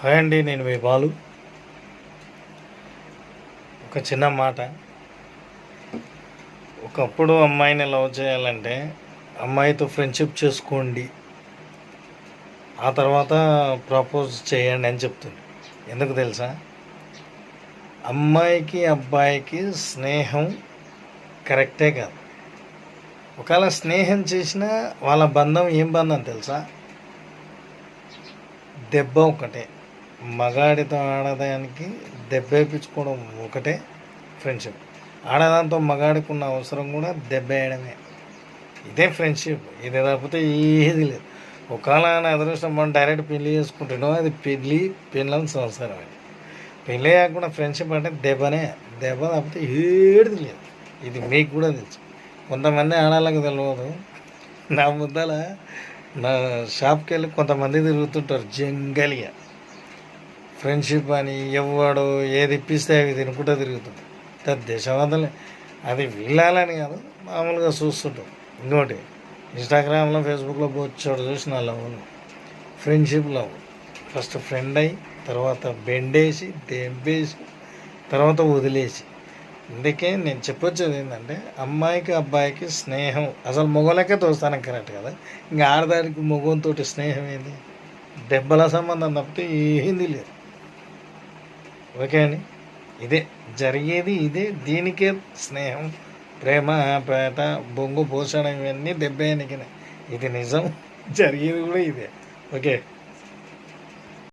Hi అండి, నేను మీ బాలు. ఒక చిన్న మాట. ఒకప్పుడు అమ్మాయిని లవ్ చేయాలంటే అమ్మాయితో ఫ్రెండ్షిప్ చేసుకోండి, ఆ తర్వాత ప్రపోజ్ చేయండి అని చెప్తుంది. ఎందుకు తెలుసా? అమ్మాయికి అబ్బాయికి స్నేహం కరెక్టే కాదు. ఒకవేళ స్నేహం చేసినా వాళ్ళ బంధం ఏం బంధం తెలుసా? దెబ్బ ఒకటే. మగాడితో ఆడదానికి దెబ్బ వేయించుకోవడం ఒకటే ఫ్రెండ్షిప్. ఆడదాంతో మగాడికి ఉన్న అవసరం కూడా దెబ్బ వేయడమే. ఇదే ఫ్రెండ్షిప్. ఇది కాకపోతే ఏది లేదు. ఒకవేళ ఆయన అదృష్టం మనం డైరెక్ట్ పెళ్లి చేసుకుంటున్నాం, అది పెళ్ళని సంవత్సరం. అది పెళ్ళి కాకుండా ఫ్రెండ్షిప్ అంటే దెబ్బనే. దెబ్బ కాకపోతే ఏది లేదు. ఇది మీకు కూడా తెలుసు. కొంతమంది ఆడాలకు తెలియదు. నా ముద్దల నా షాప్కి వెళ్ళి కొంతమంది తిరుగుతుంటారు జంగలిగా. ఫ్రెండ్షిప్ అని ఎవడు ఏది ఇప్పిస్తే అవి తినుకుంటూ తిరుగుతుంది. దేశవంతులే. అది వీళ్ళాలని కాదు, మామూలుగా చూస్తుంటాం. ఇంకోటి ఇన్స్టాగ్రామ్లో ఫేస్బుక్లో పోర్చోడు చూసిన లవ్లు, ఫ్రెండ్షిప్ లవ్. ఫస్ట్ ఫ్రెండ్ అయ్యి, తర్వాత బెండేసి దెబ్బేసి, తర్వాత వదిలేసి. అందుకే నేను చెప్పొచ్చేది ఏంటంటే, అమ్మాయికి అబ్బాయికి స్నేహం అసలు మొగలకే తోస్తానం కరెక్ట్ కదా. ఇంకా ఆడదానికి మొగంతో స్నేహం ఏంది? దెబ్బల సంబంధం తప్పితే ఏంది లేదు. ఓకే అండి, ఇదే జరిగేది. ఇదే దీనికే స్నేహం, ప్రేమ, ఆప్యాయత, బొంగు పోషణ ఇవన్నీ దెబ్బేయనికినే. ఇది నిజం. జరిగేది కూడా ఇదే. ఓకే.